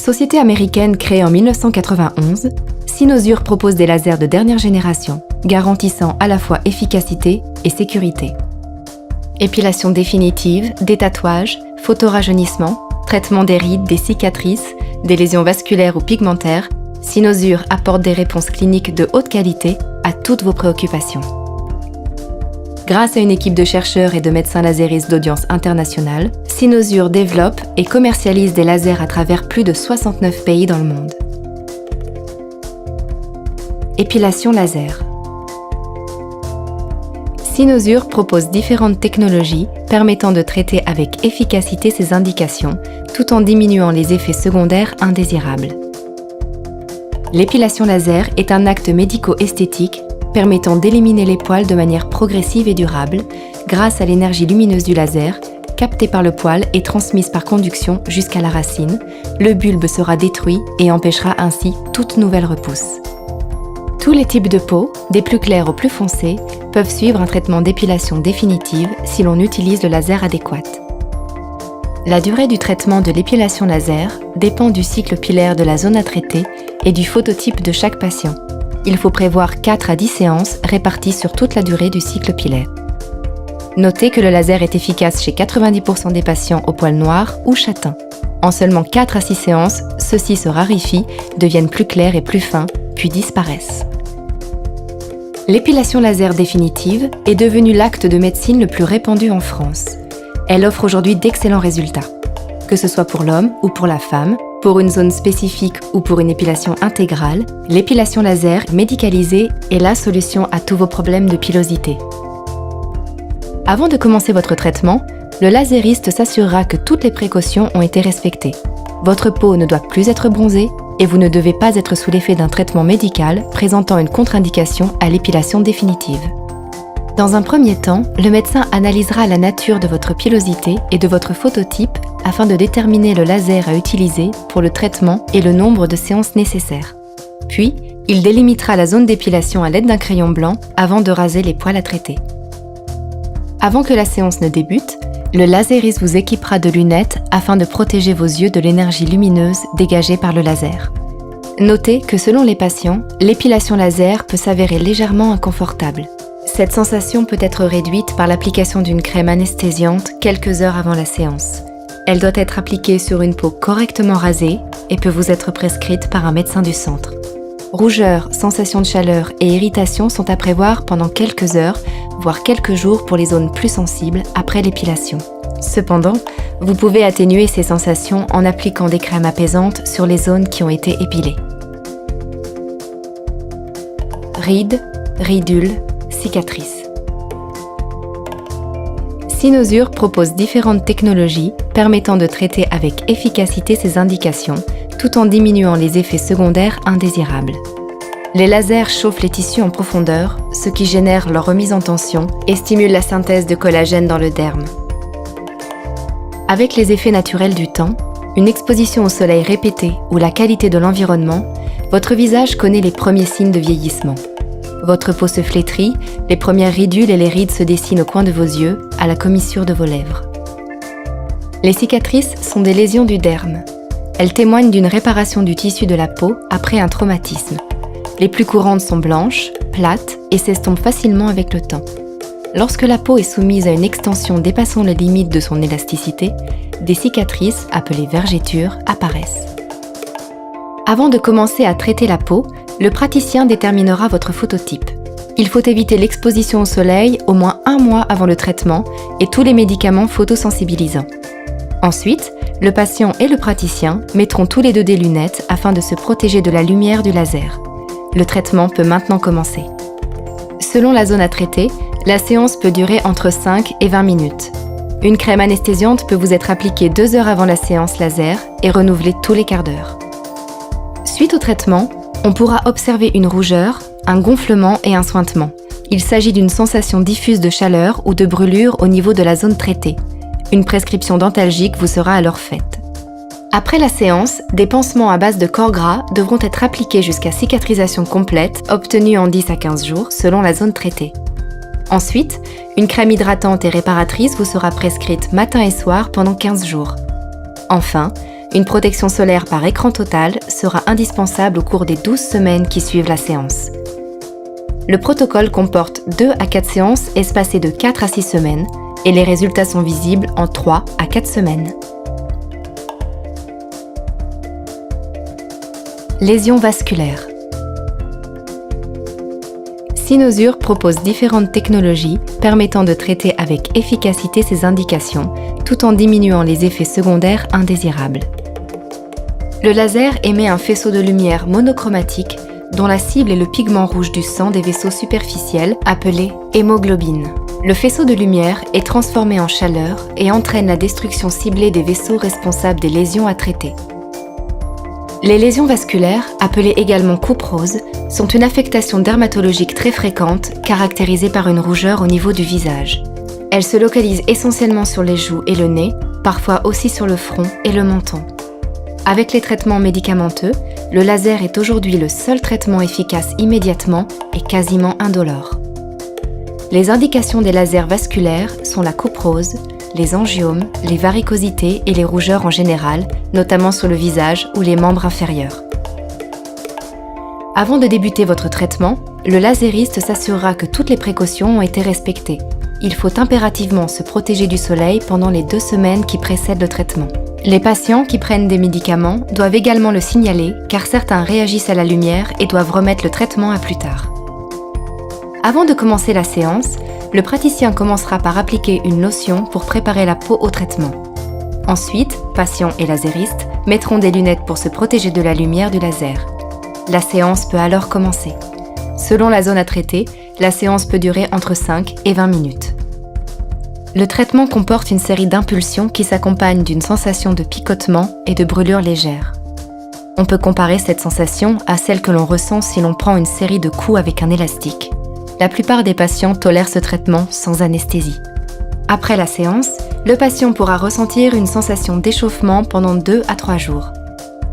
Société américaine créée en 1991, Cynosure propose des lasers de dernière génération, garantissant à la fois efficacité et sécurité. Épilation définitive, détatouage, photorajeunissement, traitement des rides, des cicatrices, des lésions vasculaires ou pigmentaires, Cynosure apporte des réponses cliniques de haute qualité à toutes vos préoccupations. Grâce à une équipe de chercheurs et de médecins laséristes d'audience internationale, Cynosure développe et commercialise des lasers à travers plus de 69 pays dans le monde. Épilation laser. Cynosure propose différentes technologies permettant de traiter avec efficacité ces indications, tout en diminuant les effets secondaires indésirables. L'épilation laser est un acte médico-esthétique permettant d'éliminer les poils de manière progressive et durable grâce à l'énergie lumineuse du laser, captée par le poil et transmise par conduction jusqu'à la racine. Le bulbe sera détruit et empêchera ainsi toute nouvelle repousse. Tous les types de peau, des plus clairs aux plus foncés, peuvent suivre un traitement d'épilation définitive si l'on utilise le laser adéquat. La durée du traitement de l'épilation laser dépend du cycle pilaire de la zone à traiter et du phototype de chaque patient. Il faut prévoir 4 à 10 séances réparties sur toute la durée du cycle pilaire. Notez que le laser est efficace chez 90% des patients aux poils noirs ou châtains. En seulement 4 à 6 séances, ceux-ci se raréfient, deviennent plus clairs et plus fins, puis disparaissent. L'épilation laser définitive est devenue l'acte de médecine le plus répandu en France. Elle offre aujourd'hui d'excellents résultats. Que ce soit pour l'homme ou pour la femme, pour une zone spécifique ou pour une épilation intégrale, l'épilation laser médicalisée est la solution à tous vos problèmes de pilosité. Avant de commencer votre traitement, le lasériste s'assurera que toutes les précautions ont été respectées. Votre peau ne doit plus être bronzée et vous ne devez pas être sous l'effet d'un traitement médical présentant une contre-indication à l'épilation définitive. Dans un premier temps, le médecin analysera la nature de votre pilosité et de votre phototype afin de déterminer le laser à utiliser pour le traitement et le nombre de séances nécessaires. Puis, il délimitera la zone d'épilation à l'aide d'un crayon blanc avant de raser les poils à traiter. Avant que la séance ne débute, le lasériste vous équipera de lunettes afin de protéger vos yeux de l'énergie lumineuse dégagée par le laser. Notez que selon les patients, l'épilation laser peut s'avérer légèrement inconfortable. Cette sensation peut être réduite par l'application d'une crème anesthésiante quelques heures avant la séance. Elle doit être appliquée sur une peau correctement rasée et peut vous être prescrite par un médecin du centre. Rougeur, sensation de chaleur et irritation sont à prévoir pendant quelques heures, voire quelques jours pour les zones plus sensibles après l'épilation. Cependant, vous pouvez atténuer ces sensations en appliquant des crèmes apaisantes sur les zones qui ont été épilées. Rides, ridules, cicatrices. Cynosure propose différentes technologies permettant de traiter avec efficacité ces indications, tout en diminuant les effets secondaires indésirables. Les lasers chauffent les tissus en profondeur, ce qui génère leur remise en tension et stimule la synthèse de collagène dans le derme. Avec les effets naturels du temps, une exposition au soleil répétée ou la qualité de l'environnement, votre visage connaît les premiers signes de vieillissement. Votre peau se flétrit, les premières ridules et les rides se dessinent au coin de vos yeux, à la commissure de vos lèvres. Les cicatrices sont des lésions du derme. Elles témoignent d'une réparation du tissu de la peau après un traumatisme. Les plus courantes sont blanches, plates et s'estompent facilement avec le temps. Lorsque la peau est soumise à une extension dépassant les limites de son élasticité, des cicatrices, appelées vergetures, apparaissent. Avant de commencer à traiter la peau, le praticien déterminera votre phototype. Il faut éviter l'exposition au soleil au moins 1 mois avant le traitement et tous les médicaments photosensibilisants. Ensuite, le patient et le praticien mettront tous les deux des lunettes afin de se protéger de la lumière du laser. Le traitement peut maintenant commencer. Selon la zone à traiter, la séance peut durer entre 5 et 20 minutes. Une crème anesthésiante peut vous être appliquée 2 heures avant la séance laser et renouvelée tous les quarts d'heure. Suite au traitement, on pourra observer une rougeur, un gonflement et un suintement. Il s'agit d'une sensation diffuse de chaleur ou de brûlure au niveau de la zone traitée. Une prescription dentalgique vous sera alors faite. Après la séance, des pansements à base de corps gras devront être appliqués jusqu'à cicatrisation complète, obtenue en 10 à 15 jours selon la zone traitée. Ensuite, une crème hydratante et réparatrice vous sera prescrite matin et soir pendant 15 jours. Enfin, Une protection solaire par écran total sera indispensable au cours des 12 semaines qui suivent la séance. Le protocole comporte 2 à 4 séances espacées de 4 à 6 semaines et les résultats sont visibles en 3 à 4 semaines. Lésions vasculaires. Cynosure propose différentes technologies permettant de traiter avec efficacité ces indications tout en diminuant les effets secondaires indésirables. Le laser émet un faisceau de lumière monochromatique dont la cible est le pigment rouge du sang des vaisseaux superficiels appelé hémoglobine. Le faisceau de lumière est transformé en chaleur et entraîne la destruction ciblée des vaisseaux responsables des lésions à traiter. Les lésions vasculaires, appelées également coupe rose, sont une affectation dermatologique très fréquente, caractérisée par une rougeur au niveau du visage. Elles se localisent essentiellement sur les joues et le nez, parfois aussi sur le front et le menton. Avec les traitements médicamenteux, le laser est aujourd'hui le seul traitement efficace immédiatement et quasiment indolore. Les indications des lasers vasculaires sont la coupe rose, les angiomes, les varicosités et les rougeurs en général, notamment sur le visage ou les membres inférieurs. Avant de débuter votre traitement, le lasériste s'assurera que toutes les précautions ont été respectées. Il faut impérativement se protéger du soleil pendant les 2 semaines qui précèdent le traitement. Les patients qui prennent des médicaments doivent également le signaler car certains réagissent à la lumière et doivent remettre le traitement à plus tard. Avant de commencer la séance, le praticien commencera par appliquer une lotion pour préparer la peau au traitement. Ensuite, patient et lasériste mettront des lunettes pour se protéger de la lumière du laser. La séance peut alors commencer. Selon la zone à traiter, la séance peut durer entre 5 et 20 minutes. Le traitement comporte une série d'impulsions qui s'accompagnent d'une sensation de picotement et de brûlure légère. On peut comparer cette sensation à celle que l'on ressent si l'on prend une série de coups avec un élastique. La plupart des patients tolèrent ce traitement sans anesthésie. Après la séance, le patient pourra ressentir une sensation d'échauffement pendant 2 à 3 jours.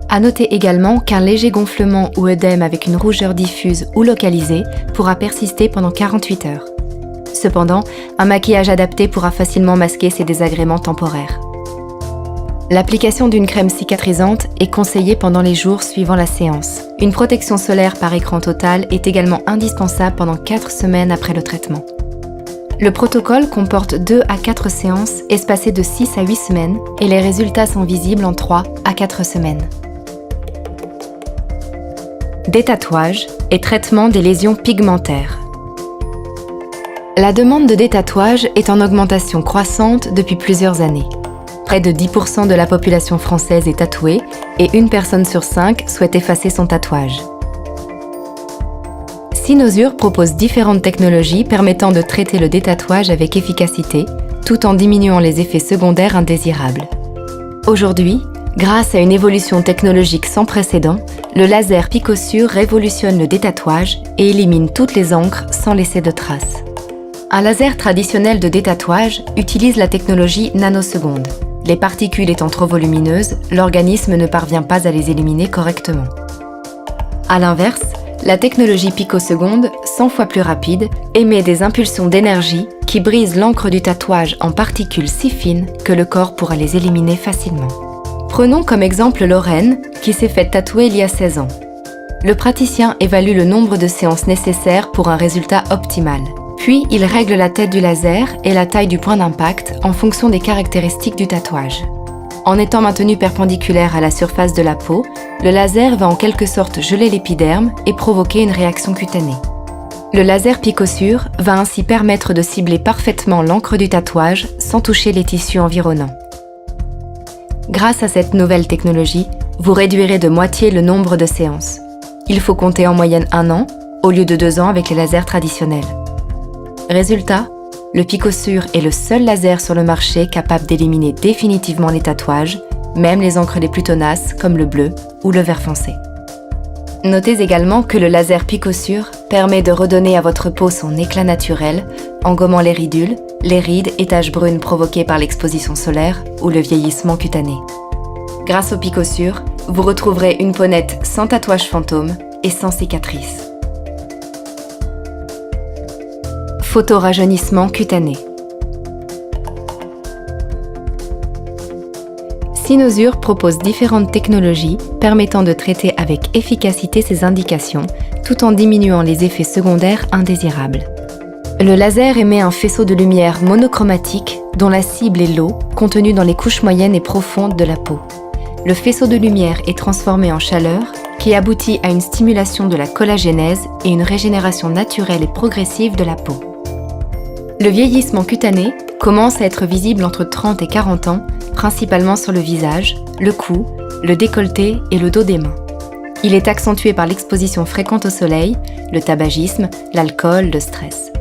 À noter également qu'un léger gonflement ou œdème avec une rougeur diffuse ou localisée pourra persister pendant 48 heures. Cependant, un maquillage adapté pourra facilement masquer ces désagréments temporaires. L'application d'une crème cicatrisante est conseillée pendant les jours suivant la séance. Une protection solaire par écran total est également indispensable pendant 4 semaines après le traitement. Le protocole comporte 2 à 4 séances espacées de 6 à 8 semaines et les résultats sont visibles en 3 à 4 semaines. Détatouage et traitement des lésions pigmentaires. La demande de détatouage est en augmentation croissante depuis plusieurs années. Près de 10% de la population française est tatouée et 1 personne sur 5 souhaite effacer son tatouage. Cynosure propose différentes technologies permettant de traiter le détatouage avec efficacité, tout en diminuant les effets secondaires indésirables. Aujourd'hui, grâce à une évolution technologique sans précédent, le laser Picosure révolutionne le détatouage et élimine toutes les encres sans laisser de traces. Un laser traditionnel de détatouage utilise la technologie nanoseconde. Les particules étant trop volumineuses, l'organisme ne parvient pas à les éliminer correctement. A l'inverse, la technologie picoseconde, 100 fois plus rapide, émet des impulsions d'énergie qui brisent l'encre du tatouage en particules si fines que le corps pourra les éliminer facilement. Prenons comme exemple Lorraine, qui s'est fait tatouer il y a 16 ans. Le praticien évalue le nombre de séances nécessaires pour un résultat optimal. Puis, il règle la tête du laser et la taille du point d'impact en fonction des caractéristiques du tatouage. En étant maintenu perpendiculaire à la surface de la peau, le laser va en quelque sorte geler l'épiderme et provoquer une réaction cutanée. Le laser Picosure va ainsi permettre de cibler parfaitement l'encre du tatouage sans toucher les tissus environnants. Grâce à cette nouvelle technologie, vous réduirez de moitié le nombre de séances. Il faut compter en moyenne 1 an, au lieu de 2 ans avec les lasers traditionnels. Résultat, le Picosure est le seul laser sur le marché capable d'éliminer définitivement les tatouages, même les encres les plus tenaces comme le bleu ou le vert foncé. Notez également que le laser Picosure permet de redonner à votre peau son éclat naturel en gommant les ridules, les rides et taches brunes provoquées par l'exposition solaire ou le vieillissement cutané. Grâce au Picosure, vous retrouverez une peau nette sans tatouage fantôme et sans cicatrices. Photorajeunissement cutané. Cynosure propose différentes technologies permettant de traiter avec efficacité ces indications tout en diminuant les effets secondaires indésirables. Le laser émet un faisceau de lumière monochromatique dont la cible est l'eau contenue dans les couches moyennes et profondes de la peau. Le faisceau de lumière est transformé en chaleur qui aboutit à une stimulation de la collagénèse et une régénération naturelle et progressive de la peau. Le vieillissement cutané commence à être visible entre 30 et 40 ans, principalement sur le visage, le cou, le décolleté et le dos des mains. Il est accentué par l'exposition fréquente au soleil, le tabagisme, l'alcool, le stress.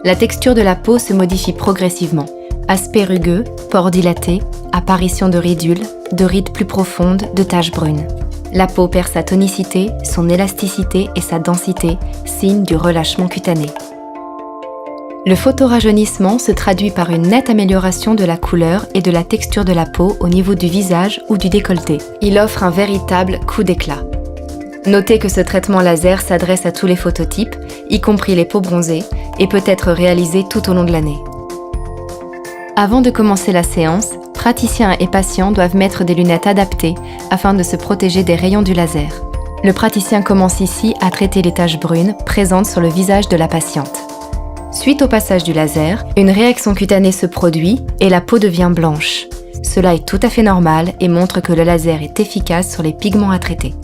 La texture de la peau se modifie progressivement. Aspect rugueux, pores dilatés, apparition de ridules, de rides plus profondes, de taches brunes. La peau perd sa tonicité, son élasticité et sa densité, signe du relâchement cutané. Le photorajeunissement se traduit par une nette amélioration de la couleur et de la texture de la peau au niveau du visage ou du décolleté. Il offre un véritable coup d'éclat. Notez que ce traitement laser s'adresse à tous les phototypes, y compris les peaux bronzées, et peut être réalisé tout au long de l'année. Avant de commencer la séance, praticiens et patients doivent mettre des lunettes adaptées afin de se protéger des rayons du laser. Le praticien commence ici à traiter les taches brunes présentes sur le visage de la patiente. Suite au passage du laser, une réaction cutanée se produit et la peau devient blanche. Cela est tout à fait normal et montre que le laser est efficace sur les pigments à traiter.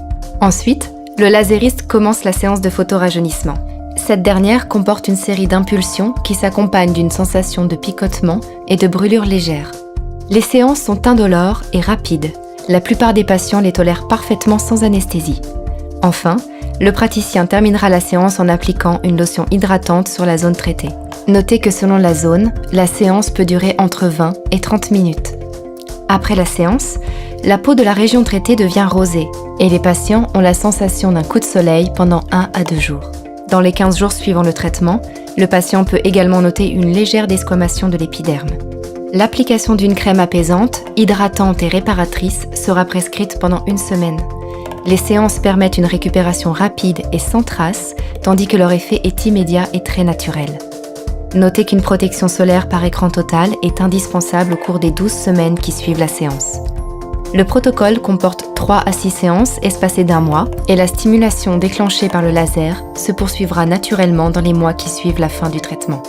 Ensuite, le lasériste commence la séance de photorajeunissement. Cette dernière comporte une série d'impulsions qui s'accompagnent d'une sensation de picotement et de brûlure légère. Les séances sont indolores et rapides. La plupart des patients les tolèrent parfaitement sans anesthésie. Enfin, le praticien terminera la séance en appliquant une lotion hydratante sur la zone traitée. Notez que selon la zone, la séance peut durer entre 20 et 30 minutes. Après la séance, la peau de la région traitée devient rosée et les patients ont la sensation d'un coup de soleil pendant 1 à 2 jours. Dans les 15 jours suivant le traitement, le patient peut également noter une légère desquamation de l'épiderme. L'application d'une crème apaisante, hydratante et réparatrice sera prescrite pendant 1 semaine. Les séances permettent une récupération rapide et sans trace, tandis que leur effet est immédiat et très naturel. Notez qu'une protection solaire par écran total est indispensable au cours des 12 semaines qui suivent la séance. Le protocole comporte 3 à 6 séances espacées d'1 mois et la stimulation déclenchée par le laser se poursuivra naturellement dans les mois qui suivent la fin du traitement.